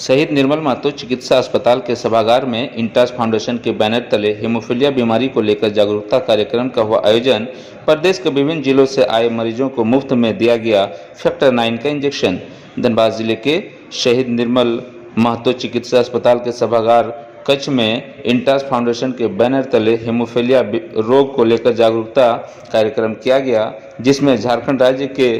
शहीद निर्मल महतो चिकित्सा अस्पताल के सभागार में इंटास फाउंडेशन के बैनर तले हेमोफीलिया बीमारी को लेकर जागरूकता कार्यक्रम का हुआ आयोजन। प्रदेश के विभिन्न जिलों से आए मरीजों को मुफ्त में दिया गया फैक्टर 9 का इंजेक्शन। धनबाद जिले के शहीद निर्मल महतो चिकित्सा अस्पताल के सभागार कच्छ में इंटास फाउंडेशन के बैनर तले हेमोफीलिया रोग को लेकर जागरूकता कार्यक्रम किया गया, जिसमें झारखंड राज्य के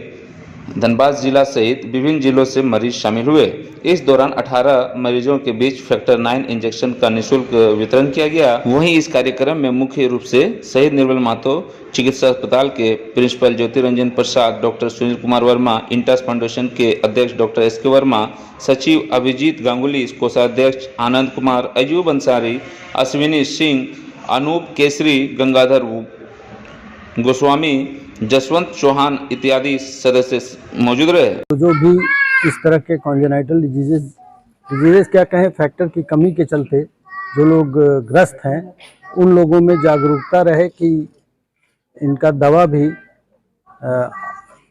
धनबाद जिला सहित विभिन्न जिलों से मरीज शामिल हुए। इस दौरान 18 मरीजों के बीच फैक्टर 9 इंजेक्शन का निःशुल्क वितरण किया गया। वहीं इस कार्यक्रम में मुख्य रूप से शहीद निर्मल महतो चिकित्सा अस्पताल के प्रिंसिपल ज्योति रंजन प्रसाद, डॉक्टर सुनील कुमार वर्मा, इंटास फाउंडेशन के अध्यक्ष डॉक्टर एस के वर्मा, सचिव अभिजीत गांगुली, कोषाध्यक्ष आनंद कुमार, अयूब अंसारी, अश्विनी सिंह, अनूप केसरी, गंगाधर गोस्वामी, जसवंत चौहान इत्यादि सदस्य मौजूद रहे। तो जो भी इस तरह के कॉन्जेनाइटल डिजीजेस क्या कहें, फैक्टर की कमी के चलते जो लोग ग्रस्त हैं, उन लोगों में जागरूकता रहे कि इनका दवा भी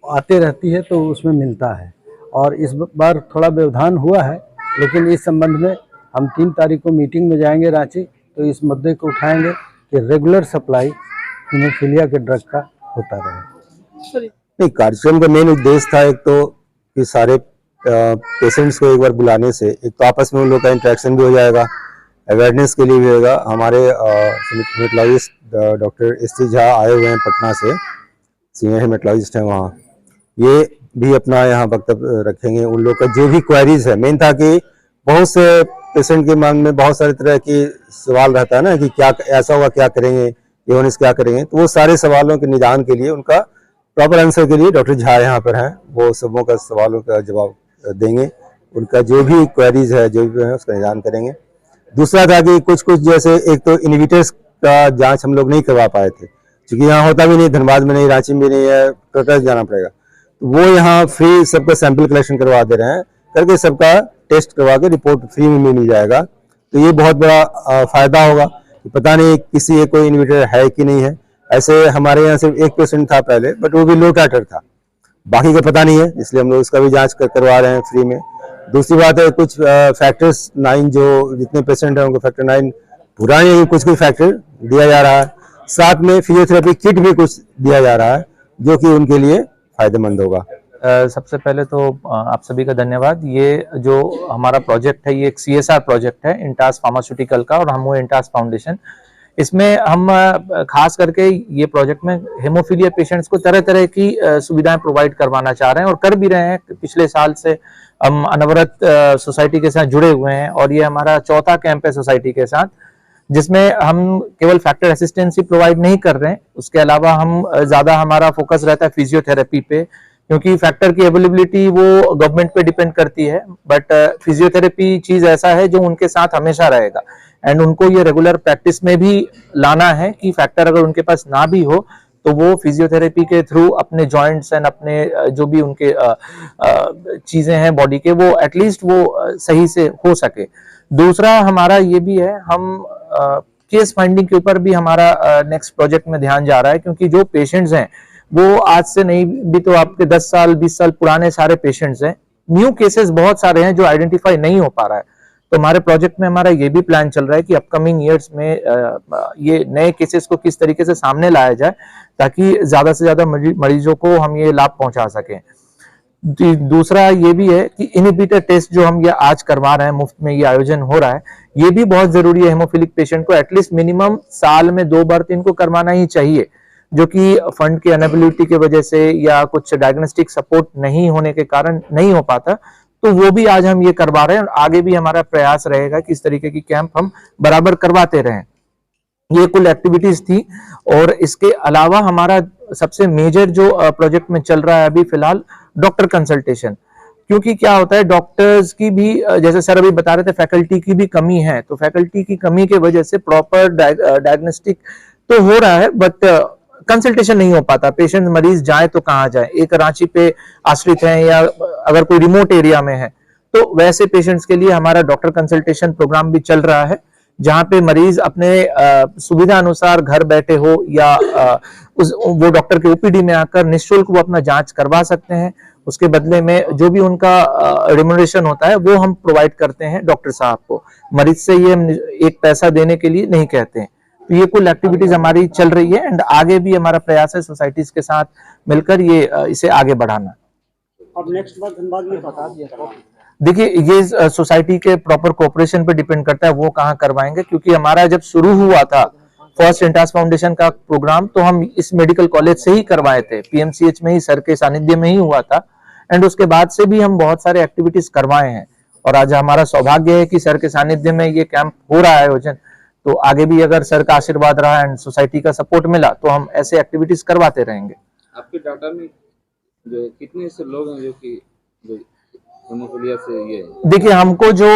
आते रहती है तो उसमें मिलता है। और इस बार थोड़ा व्यवधान हुआ है, लेकिन इस संबंध में हम 3 तारीख को मीटिंग में जाएंगे रांची, तो इस मुद्दे को उठाएंगे कि रेगुलर सप्लाई हेमोफीलिया के ड्रग का होता रहे। नहीं, कार्यक्रम का मेन उद्देश्य था एक तो कि सारे पेशेंट्स को एक बार बुलाने से एक तो आपस में उन लोग का इंटरेक्शन भी हो जाएगा, अवेयरनेस के लिए भी होगा। हमारे haematologist doctor S T Jha आए हुए हैं पटना से, सीनियर हेमेटोलॉजिस्ट हैं वहाँ, ये भी अपना यहाँ वक्तव्य रखेंगे। उन लोग का जो भी क्वेरीज है, मेन था कि बहुत से पेशेंट के मन में बहुत सारे तरह की सवाल रहता है ना कि क्या ऐसा होगा, क्या करेंगे, ये होने से क्या करेंगे, तो वो सारे सवालों के निदान के लिए, उनका प्रॉपर आंसर के लिए डॉक्टर झा यहाँ पर हैं, वो सबों का सवालों का जवाब देंगे। उनका जो भी क्वेरीज है, जो भी है, उसका निदान करेंगे। दूसरा था कि कुछ जैसे एक तो इनहिबिटर्स का जांच हम लोग नहीं करवा पाए थे, क्योंकि यहाँ होता भी नहीं, धनबाद में नहीं, रांची में नहीं है, कलकत्ता जाना पड़ेगा। तो वो यहाँ फ्री सबका सैंपल कलेक्शन करवा दे रहे हैं, करके सबका टेस्ट करवा के रिपोर्ट फ्री में मिल जाएगा। तो ये बहुत बड़ा फायदा होगा। पता नहीं किसी एक कोई इनहिबिटर है कि नहीं है। ऐसे हमारे यहाँ सिर्फ एक पेशेंट था पहले, बट वो भी लो टाइटर था, बाकी का पता नहीं है, इसलिए हम लोग इसका भी जांच करवा रहे हैं फ्री में। दूसरी बात है, कुछ फैक्टर्स 9 जो जितने पेशेंट हैं उनको फैक्टर 9 पूरा नहीं, कुछ फैक्टर दिया जा रहा है। साथ में फिजियोथेरेपी किट भी कुछ दिया जा रहा है, जो कि उनके लिए फायदेमंद होगा। सबसे पहले तो आप सभी का धन्यवाद। ये जो हमारा प्रोजेक्ट है, ये एक CSR प्रोजेक्ट है इंटास फार्मास्यूटिकल का, और हम वो इंटास फाउंडेशन, इसमें हम खास करके ये प्रोजेक्ट में हेमोफीलिया पेशेंट्स को तरह तरह की सुविधाएं प्रोवाइड करवाना चाह रहे हैं और कर भी रहे हैं। पिछले साल से हम अनवरत सोसाइटी के साथ जुड़े हुए हैं, और ये हमारा 4था कैंप है सोसाइटी के साथ, जिसमें हम केवल फैक्टर असिस्टेंसी प्रोवाइड नहीं कर रहे हैं, उसके अलावा हम ज्यादा हमारा फोकस रहता है फिजियोथेरेपी पे, क्योंकि फैक्टर की अवेलेबिलिटी वो गवर्नमेंट पे डिपेंड करती है, बट फिजियोथेरेपी चीज ऐसा है जो उनके साथ हमेशा रहेगा, एंड उनको ये रेगुलर प्रैक्टिस में भी लाना है कि फैक्टर अगर उनके पास ना भी हो तो वो फिजियोथेरेपी के थ्रू अपने जॉइंट्स एंड अपने जो भी उनके चीजें हैं बॉडी के, वो एटलीस्ट वो सही से हो सके। दूसरा हमारा ये भी है, हम केस फाइंडिंग के ऊपर भी हमारा नेक्स्ट प्रोजेक्ट में ध्यान जा रहा है, क्योंकि जो पेशेंट्स हैं वो आज से नहीं भी तो आपके 10 साल 20 साल पुराने सारे पेशेंट्स हैं, न्यू केसेस बहुत सारे हैं जो आइडेंटिफाई नहीं हो पा रहा है। तो हमारे प्रोजेक्ट में हमारा ये भी प्लान चल रहा है कि अपकमिंग ईयर्स में ये नए केसेस को किस तरीके से सामने लाया जाए, ताकि ज्यादा से ज्यादा मरीजों को हम ये लाभ पहुंचा सकें। दूसरा ये भी है कि इनहिबिटर टेस्ट जो हम ये आज करवा रहे हैं, मुफ्त में ये आयोजन हो रहा है, ये भी बहुत जरूरी है। हेमोफिलिक पेशेंट को एटलीस्ट मिनिमम साल में 2 बार तो इनको करवाना ही चाहिए, जो कि फंड की अनेबिलिटी की वजह से या कुछ डायग्नोस्टिक सपोर्ट नहीं होने के कारण नहीं हो पाता, तो वो भी आज हम ये करवा रहे हैं। और आगे भी हमारा प्रयास रहेगा कि इस तरीके की कैंप हम बराबर करवाते रहें। ये कुल एक्टिविटीज थी। और इसके अलावा हमारा सबसे मेजर जो प्रोजेक्ट में चल रहा है अभी फिलहाल, डॉक्टर कंसल्टेशन, क्योंकि क्या होता है, डॉक्टर्स की भी, जैसे सर अभी बता रहे थे, फैकल्टी की भी कमी है, तो फैकल्टी की कमी की वजह से प्रॉपर डायग्नोस्टिक तो हो रहा है, बट कंसल्टेशन नहीं हो पाता। पेशेंट मरीज जाए तो कहाँ जाए, एक रांची पे आश्रित है या अगर कोई रिमोट एरिया में है, तो वैसे पेशेंट्स के लिए हमारा डॉक्टर कंसल्टेशन प्रोग्राम भी चल रहा है, जहाँ पे मरीज अपने सुविधा अनुसार घर बैठे हो या वो डॉक्टर के ओपीडी में आकर निःशुल्क वो अपना जांच करवा सकते हैं। उसके बदले में जो भी उनका रेम्यूनरेशन होता है वो हम प्रोवाइड करते हैं डॉक्टर साहब को। मरीज से ये हम एक पैसा देने के लिए नहीं कहते हैं। तो ये कुल एक्टिविटीज हमारी चल रही है एंड आगे भी हमारा प्रयास है सोसाइटीज के साथ मिलकर ये इसे आगे बढ़ाना। अब नेक्स्ट बार धनबाद में बता दिया। देखिए ये सोसाइटी के प्रॉपर कोऑपरेशन पे डिपेंड करता है वो कहाँ करवाएंगे, क्योंकि हमारा जब शुरू हुआ था फर्स्ट इंटास फाउंडेशन का प्रोग्राम तो हम इस मेडिकल कॉलेज से ही करवाए थे, पीएमसीएच में ही सर के सानिध्य में ही हुआ था एंड उसके बाद से भी हम बहुत सारे एक्टिविटीज करवाए हैं। और आज हमारा सौभाग्य है कि सर के सानिध्य में ये कैंप हो रहा है आयोजन, तो आगे भी अगर सर का आशीर्वाद रहा एंड सोसाइटी का सपोर्ट मिला तो हम ऐसे एक्टिविटीज करवाते रहेंगे। आपके डाटा में जो कितने से लोग हैं जो कि हेमोफीलिया से ये, देखिए हमको जो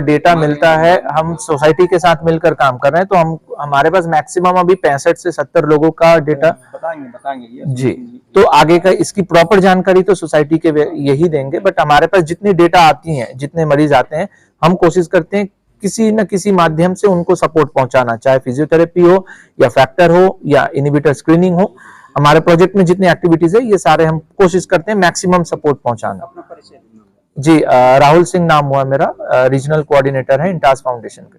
डेटा मिलता है हम सोसाइटी के साथ मिलकर काम कर रहे हैं, तो हमारे पास मैक्सिमम अभी 65 से 70 लोगों का डेटा बताएंगे ये जी। तो आगे का इसकी प्रॉपर जानकारी तो सोसाइटी के यही देंगे, बट हमारे पास जितनी डेटा आती हैं, जितने मरीज आते हैं, हम कोशिश करते हैं किसी न किसी माध्यम से उनको सपोर्ट पहुंचाना, चाहे फिजियोथेरेपी हो या फैक्टर हो या इनहिबिटर स्क्रीनिंग हो। हमारे प्रोजेक्ट में जितनी एक्टिविटीज है ये सारे हम कोशिश करते हैं मैक्सिमम सपोर्ट पहुंचाना। अपना परिचय जी राहुल सिंह नाम हुआ मेरा, रीजनल कोऑर्डिनेटर है इंटास फाउंडेशन का।